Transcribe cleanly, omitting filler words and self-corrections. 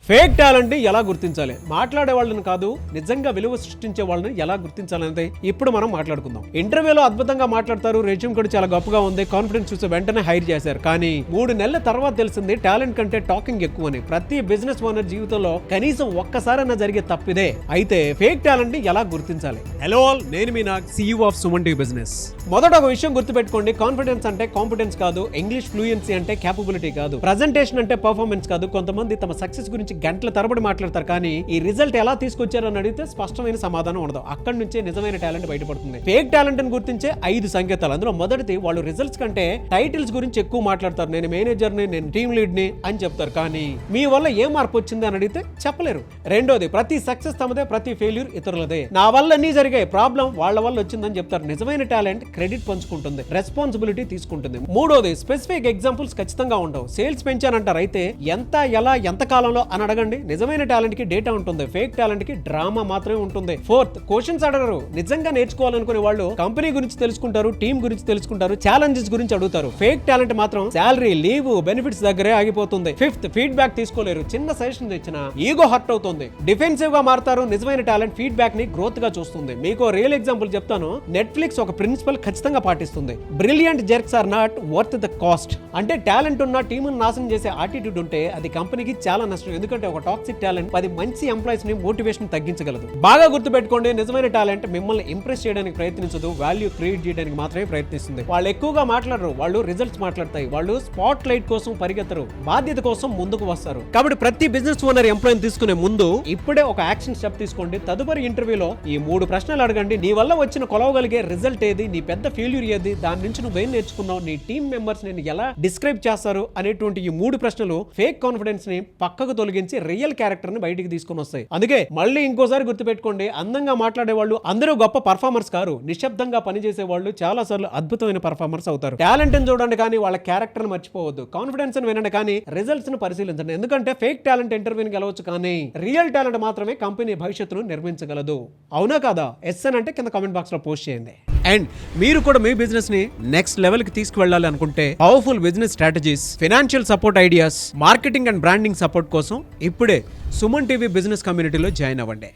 Fake talent ని ఎలా గుర్తించాలి, మాట్లాడే వాళ్ళని కాదు నిజంగా విలువ సృష్టించే వాళ్ళని ఎలా గుర్తించాలనేది ఇప్పుడు మనం మాట్లాడుకుందాం. ఇంటర్వ్యూలో అద్భుతంగా మాట్లాడతారు, రెజ్యూమ్ కూడా చాలా గొప్పగా ఉంది, కాన్ఫిడెన్స్ చూసి వెంటనే హైర్ చేశారు. కానీ 3 నెలల తర్వాత తెలిసింది టాలెంట్ కంటే టాకింగ్ ఎక్కువని. ప్రతి బిజినెస్ ఓనర్ జీవితంలో కనీసం ఒక్కసారైనా జరిగే తప్పిదే. అయితే ఫేక్ టాలెంట్ ని ఎలా గుర్తించాలి? హలో ఆల్, నేను మీ Nag, CEO of Suman TV business. మొదట ఒక విషయం గుర్తుపెట్టుకోండి, కాన్ఫిడెన్స్ అంటే కాంపిటెన్స్ కాదు, ఇంగ్లీష్ ఫ్లూయెన్సీ అంటే క్యాపబిలిటీ కాదు, ప్రజెంటేషన్ అంటే పర్ఫార్మెన్స్ కాదు. కొంతమంది తమ సక్సెస్ గురించి గంటల తరబడి మాట్లాడతారు, కానీ ఈ రిజల్ట్ ఎలా తీసుకొచ్చారని అడిగితే స్పష్టమైన సమాధానం ఉండదు. అక్కడి నుంచే నిజమైన టాలెంట్ బయటపడుతుంది. ఫేక్ టాలెంట్ ని గుర్తించే 5 సంకేతాలు. అందులో మొదటిది, వాళ్ళు రిజల్ట్స్ కంటే టైటిల్స్ గురించి ఎక్కువ మాట్లాడతారు. నేను మేనేజర్ని, నేను టీమ్ లీడ్ ని అని చెప్తారు, కానీ మీ వల్ల ఏం మార్పు వచ్చింది అని అడిగితే చెప్పలేరు. రెండోది, ప్రతి సక్సెస్ తమదే, ప్రతి ఫెయిల్యూర్ ఇతరులదే. నా వల్ల అన్ని జరిగాయి, ప్రాబ్లం వాళ్ళ వల్ల వచ్చిందని చెప్తారు. నిజమైన టాలెంట్ క్రెడిట్ పంచుకుంటుంది, రెస్పాన్సిబిలిటీ తీసుకుంటుంది. మూడోది, స్పెసిఫిక్ ఎగ్జాంపుల్స్ ఖచ్చితంగా ఉండవు. సేల్స్ పెంచానంటారు, అయితే ఎంత, ఎలా, ఎంత కాలంలో అని అడగండి. నిజమైన టాలెంట్ కి డేటా ఉంటుంది, ఫేక్ టాలెంట్ కి డ్రామా మాత్రమే ఉంటుంది. ఫోర్త్, క్వశ్చన్స్ అడగరు. నిజంగా నేర్చుకోవాలనుకునే వాళ్ళు కంపెనీ గురించి తెలుసుకుంటారు, టీం గురించి తెలుసుకుంటారు, ఛాలెంజెస్ గురించి అడుగుతారు. ఫేక్ టాలెంట్ మాత్రం శాలరీ, లీవ్, బెనిఫిట్స్ దగ్గరే ఆగిపోతుంది. ఫిఫ్త్, ఫీడ్బ్యాక్ తీసుకోలేరు. చిన్న సజెషన్ ఇచ్చినా ఈగో హర్ట్ అవుతుంది, డిఫెన్సివ్ గా మారతారు. నిజమైన టాలెంట్ ఫీడ్బ్యాక్ ని గ్రోత్ గా చూస్తుంది. మీకు రియల్ ఎగ్జాంపుల్ చెప్తాను. నెట్ఫ్లిక్స్ ఒక ప్రిన్సిపల్ ఖచ్చితంగా పాటిస్తుంది, brilliant jerks are not worth the cost. అంటే టాలెంట్ ఉన్న టీమును నాశనం చేసే ఆటిట్యూడ్ ఉంటే అది కంపెనీకి చాలా నష్టం. ఎందుకంటే ఒక టాక్సిక్ టాలెంట్ 10 మంచి ఎంప్లాయీస్ ని మోటివేషన్ తగ్గించగలదు. బాగా గుర్తుపెట్టుకోండి, నిజమైన టాలెంట్ మిమ్మల్ని ఇంప్రెస్ చేయడానికి ప్రయత్నించదు, వాల్యూ క్రియేట్ చేయడానికి మాత్రమే ప్రయత్నిస్తుంది. వాళ్ళు ఎక్కువగా మాట్లాడరు, వాళ్ళు రిజల్ట్స్ మాట్లాడతాయి. వాళ్ళు స్పాట్ లైట్ కోసం పరిగెత్తరు, బాధ్యత కోసం ముందుకు వస్తారు. కాబట్టి ప్రతి బిజినెస్ ఓనర్ ఎంప్లాయీని తీసుకునే ముందు ఇప్పుడే ఒక యాక్షన్ స్టెప్ తీసుకోండి. తదుపరి ఇంటర్వ్యూలో ఈ 3 ప్రశ్నలు అడగండి. నీ వల్ల వచ్చిన కొలవగలిగే రిజల్ట్ ఏది, నీ పెద్ద ఫెయిల్యూర్ ఏది, దాని నుంచి నువ్వేం నేర్చుకున్నావు, నీ టీమ్ మెంబర్స్ నేను ఎలా డిస్క్రైబ్ చేస్తారు అనేటువంటి ఈ 3 ప్రశ్నలు ఫేక్ కాన్ఫిడెన్స్ ని పక్కకు తొలగించి రియల్ క్యారెక్టర్ ని బయటికి తీసుకొని వస్తాయి. అందుకే మళ్ళీ ఇంకోసారి గుర్తుపెట్టుకోండి, అందంగా మాట్లాడే వాళ్ళు అందరూ గొప్ప పర్ఫార్మర్స్ కారు. నిశ్శబ్దంగా పనిచేసే వాళ్ళు చాలా సార్లు అద్భుతమైన పర్ఫార్మర్స్ అవుతారు. టాలెంట్ ని చూడండి, కానీ వాళ్ళ క్యారెక్టర్ ని మర్చిపోవద్దు. కాన్ఫిడెన్స్ ని వినండి, కానీ రిజల్ట్స్ ని పరిశీలించండి. ఎందుకంటే ఫేక్ టాలెంట్ ఇంటర్వ్యూని గెలవచ్చు, కానీ రియల్ టాలెంట్ మాత్రమే కంపెనీ భవిష్యత్తును నిర్మించగలదు. అవునా కాదా? ఎస్ అని అంటే కింద కామెంట్ బాక్స్ లో పోస్ట్ చేయండి. అండ్ మీరు కూడా మీ బిజినెస్ ని నెక్స్ట్ లెవెల్ కి తీసుకువెళ్ళాలి అనుకుంటే powerful business strategies, financial support ideas, marketing and branding support కోసం ఇప్పుడే సుమన్ టీవీ బిజినెస్ కమ్యూనిటీలో జాయిన్ అవ్వండి.